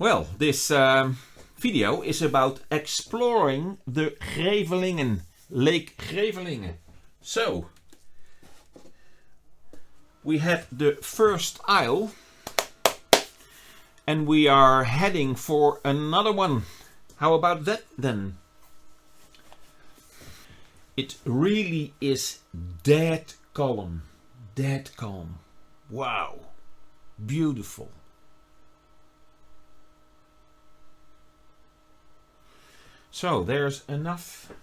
Well, this video is about exploring the Grevelingen, Lake Grevelingen. So, we had the first aisle and we are heading for another one. How about that then? It really is dead calm. Dead calm. Wow. Beautiful. So there's enough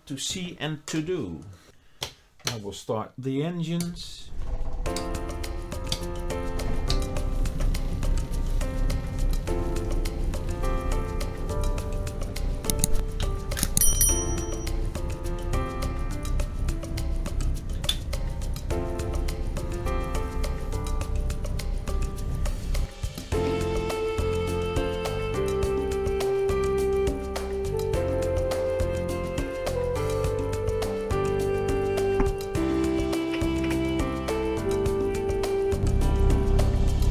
to see and to do. I will start the engines.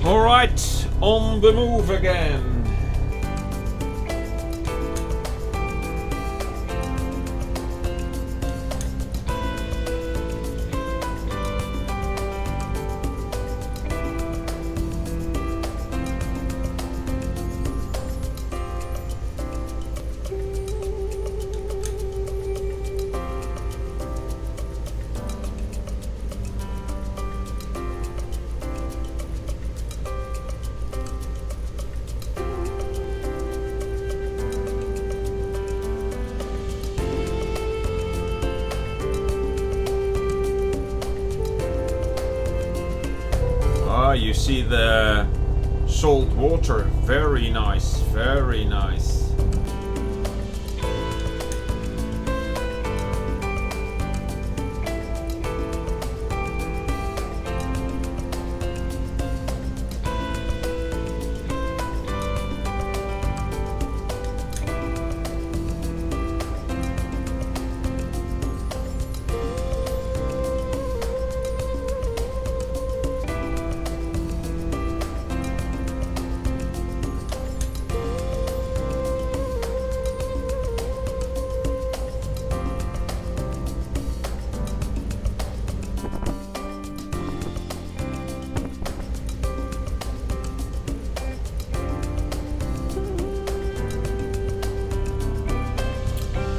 Alright, on the move again. You see the salt water, very nice, very nice.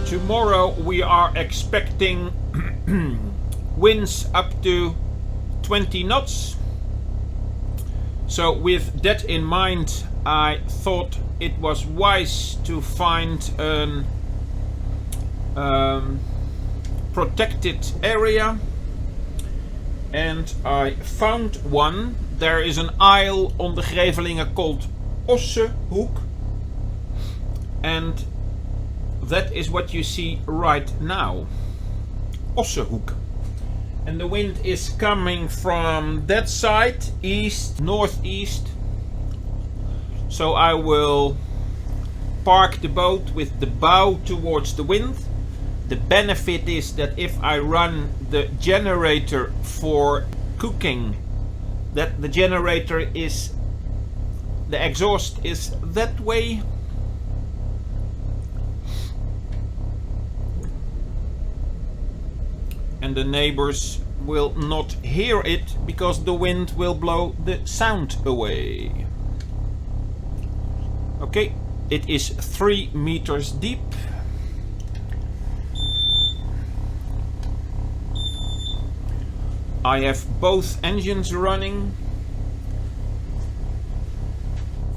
Tomorrow we are expecting winds up to 20 knots. So with that in mind, I thought it was wise to find a protected area. And I found one. There is an isle on the Grevelingen called Ossehoek. And that is what you see right now. Ossehoek. And the wind is coming from that side, east, northeast. So I will park the boat with the bow towards the wind. The benefit is that if I run the generator for cooking, that the generator is, the exhaust is that way. And the neighbors will not hear it because the wind will blow the sound away. Okay, it is 3 meters deep. I have both engines running.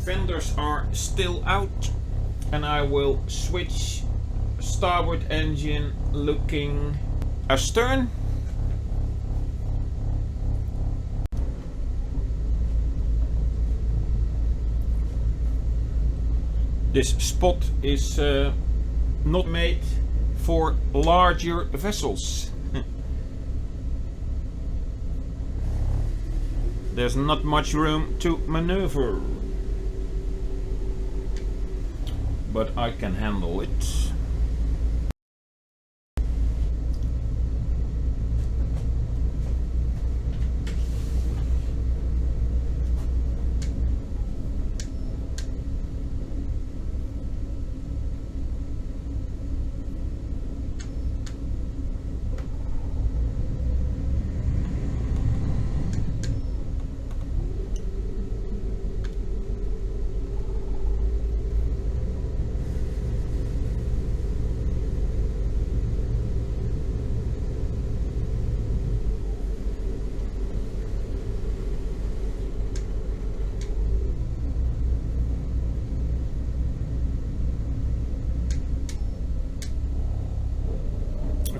Fenders are still out, and I will switch starboard engine looking astern. This spot is not made for larger vessels. There's not much room to maneuver, but I can handle it.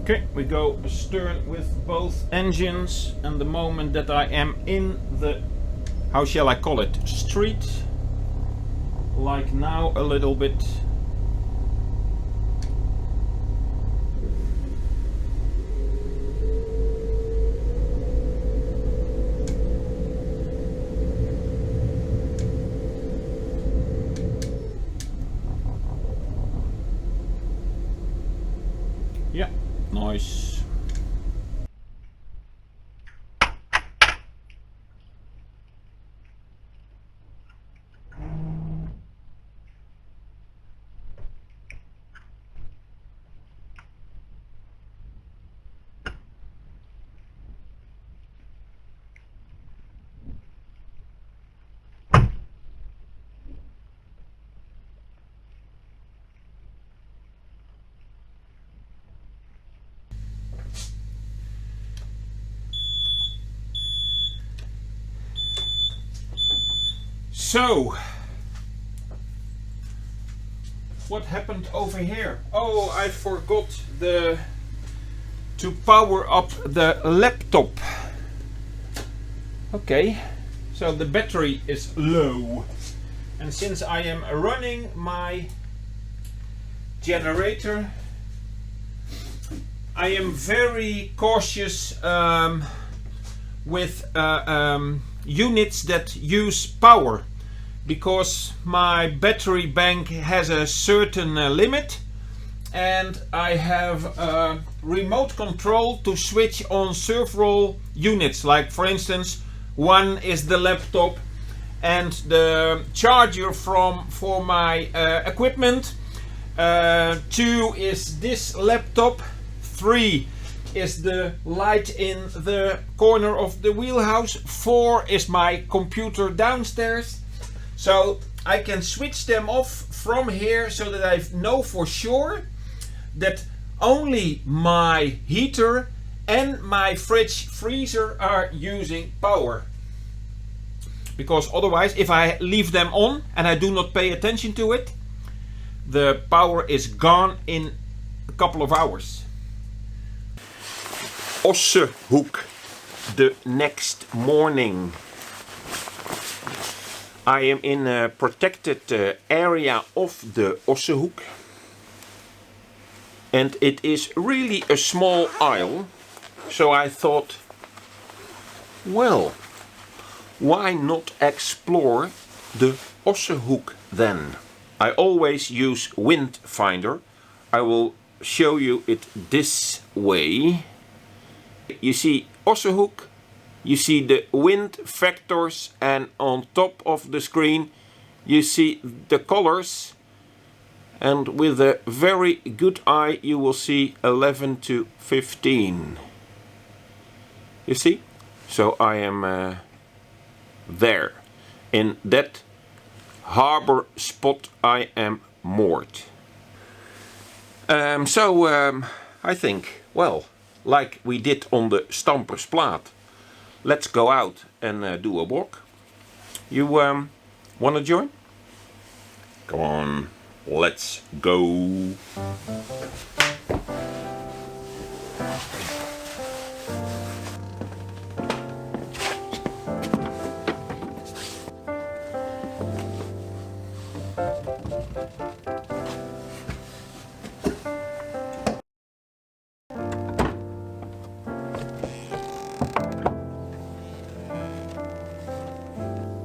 Okay, we go astern with both engines, and the moment that I am in the, how shall I call it, street, like now a little bit. Yeah, nice. So, what happened over here? Oh, I forgot to power up the laptop. Okay, so the battery is low, and since I am running my generator, I am very cautious with units that use power, because my battery bank has a certain limit, and I have remote control to switch on several units. Like for instance, one is the laptop and the charger for my equipment. 2 is this laptop. 3 is the light in the corner of the wheelhouse. 4 is my computer downstairs. So I can switch them off from here so that I know for sure that only my heater and my fridge freezer are using power. Because otherwise, if I leave them on and I do not pay attention to it, the power is gone in a couple of hours. Ossehoek, the next morning. I am in a protected area of the Ossehoek, and it is really a small isle, so I thought, well, why not explore the Ossehoek then? I always use wind finder. I will show you it this way. You see Ossehoek. You see the wind factors, and on top of the screen you see the colors, and with a very good eye you will see 11 to 15. You see? So I am there. In that harbor spot I am moored. I think, well, like we did on the Stampersplaat, let's go out and do a walk. You want to join? Come on, let's go.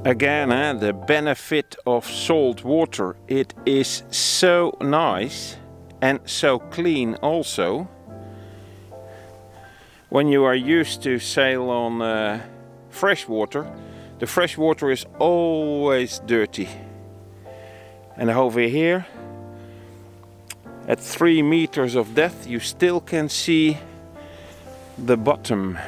Again, the benefit of salt water. It is so nice and so clean also. When you are used to sail on fresh water, the fresh water is always dirty. And over here, at 3 meters of depth, you still can see the bottom.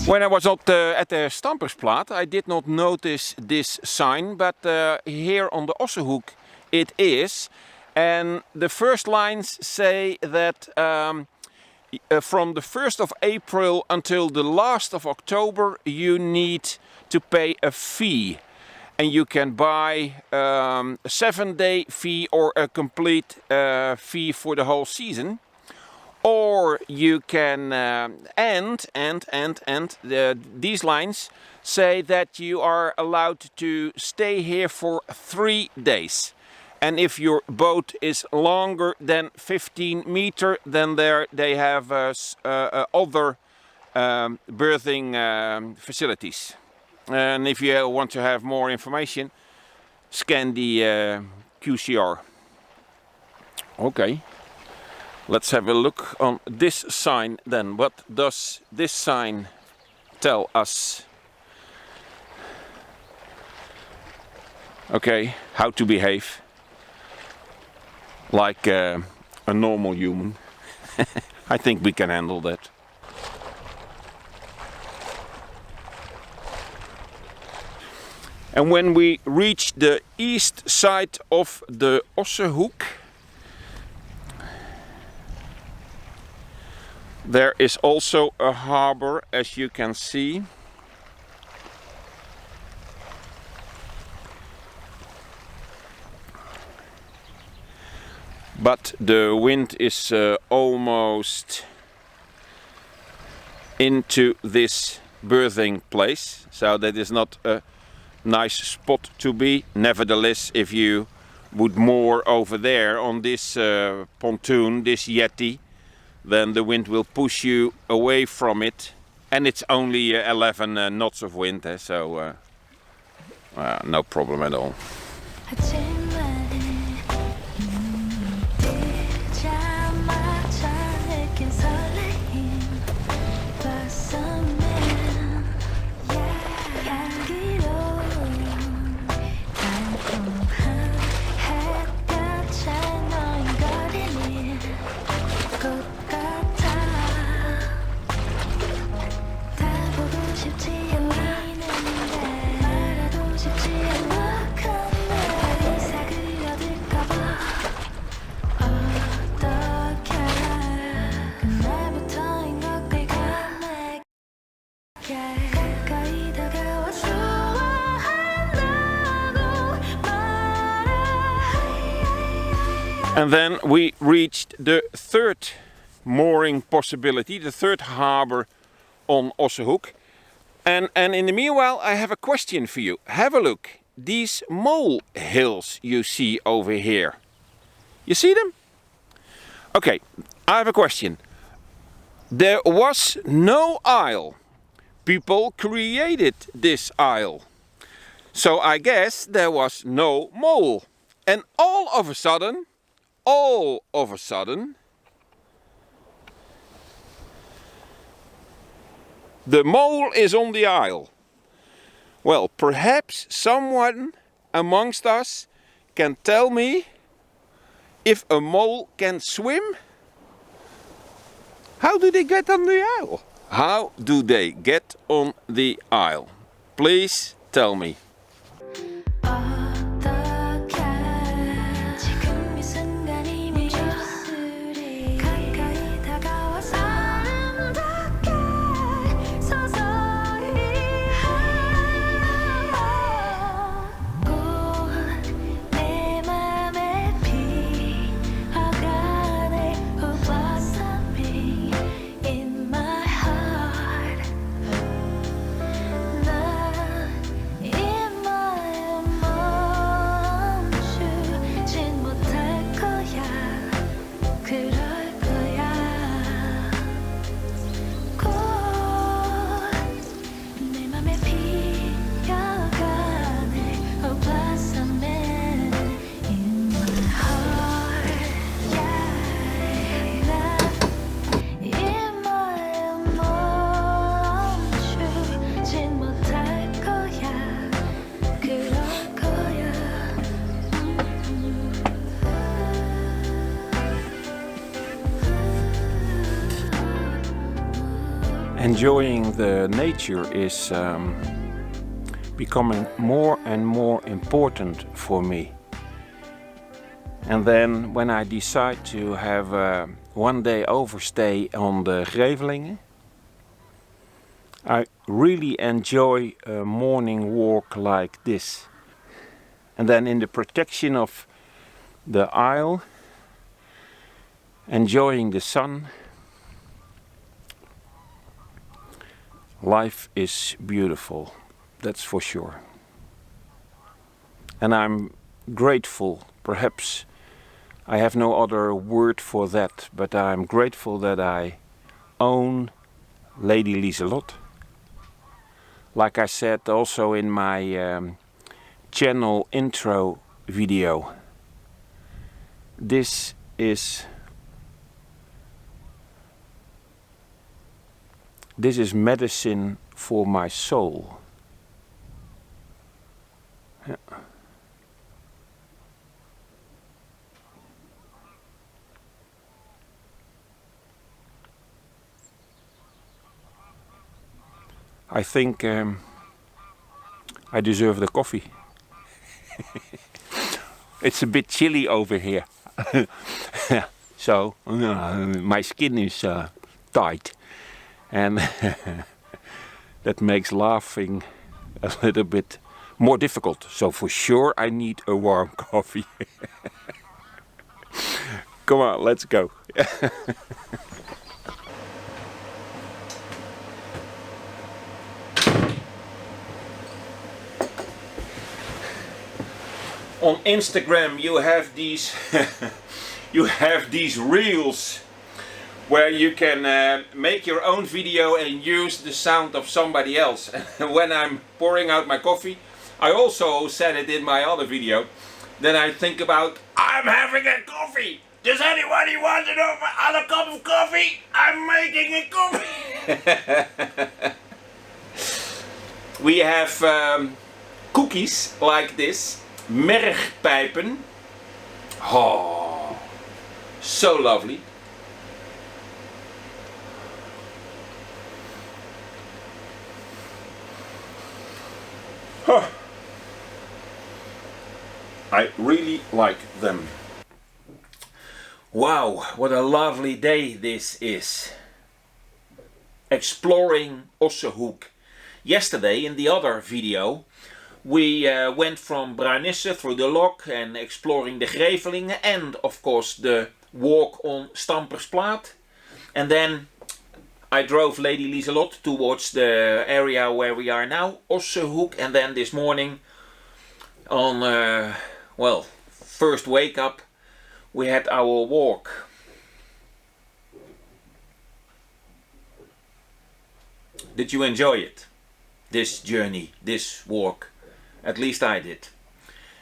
When I was at the Stampersplaat, I did not notice this sign, but here on the Ossehoek it is. And the first lines say that from the 1st of April until the last of October you need to pay a fee. And you can buy a 7-day fee or a complete fee for the whole season. Or you can, these lines say that you are allowed to stay here for 3 days. And if your boat is longer than 15 meters, then they have other berthing facilities. And if you want to have more information, scan the QCR. Okay. Let's have a look on this sign then. What does this sign tell us? Okay, how to behave like a normal human. I think we can handle that. And when we reach the east side of the Ossehoek, there is also a harbor, as you can see. But the wind is almost into this berthing place, so that is not a nice spot to be. Nevertheless, if you would moor over there on this pontoon, this jetty, then the wind will push you away from it, and it's only 11 knots of wind, so no problem at all. And then we reached the third mooring possibility, the third harbor on Ossehoek. And in the meanwhile, I have a question for you. Have a look. These molehills you see over here. You see them? Okay, I have a question. There was no isle. People created this isle. So I guess there was no mole. And all of a sudden, the mole is on the isle. Well, perhaps someone amongst us can tell me if a mole can swim? How do they get on the isle? How do they get on the isle? Please tell me. In enjoying the nature is becoming more and more important for me. And then when I decide to have a one day overstay on the Grevelingen, I really enjoy a morning walk like this. And then in the protection of the isle, enjoying the sun. Life is beautiful, that's for sure. And I'm grateful, perhaps I have no other word for that, but I'm grateful that I own Lady Liselot. Like I said also in my channel intro video, this is medicine for my soul. Yeah. I think I deserve the coffee. It's a bit chilly over here. So my skin is tight. And that makes laughing a little bit more difficult. So for sure I need a warm coffee. Come on, let's go. On Instagram you have these reels where you can make your own video and use the sound of somebody else. When I'm pouring out my coffee, I also said it in my other video, then I think about, I'm having a coffee! Does anybody want another cup of coffee? I'm making a coffee! We have cookies like this, mergpijpen. Oh, so lovely. Huh. I really like them. Wow, what a lovely day this is. Exploring Ossehoek. Yesterday in the other video we went from Bruinisse through the lock and exploring the Grevelingen and of course the walk on Stampersplaat. And then I drove Lady Liselot towards the area where we are now, Ossehoek, and then this morning on, well, first wake up, we had our walk. Did you enjoy it? This journey, this walk? At least I did.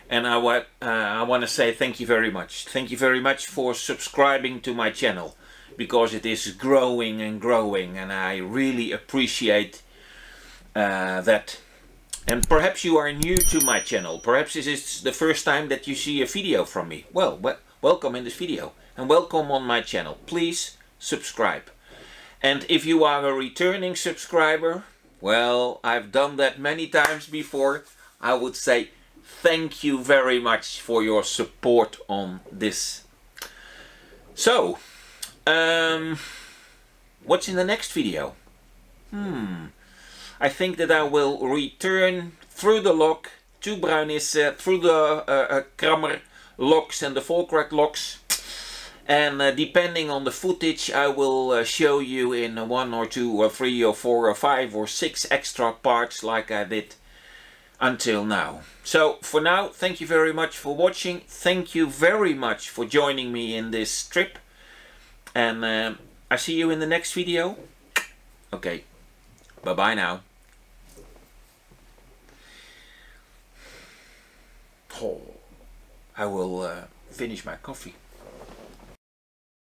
And I want to say thank you very much. Thank you very much for subscribing to my channel, because it is growing and growing, and I really appreciate that. And perhaps you are new to my channel. Perhaps this is the first time that you see a video from me. Well, welcome in this video and welcome on my channel. Please subscribe. And if you are a returning subscriber, well, I've done that many times before. I would say thank you very much for your support on this. So, what's in the next video? I think that I will return through the lock to Bruinisse, through the Krammer locks and the Volkrak locks. And depending on the footage, I will show you in 1 or 2 or 3 or 4 or 5 or 6 extra parts like I did until now. So for now, thank you very much for watching. Thank you very much for joining me in this trip. And I see you in the next video. Okay, bye bye now. Oh, I will finish my coffee.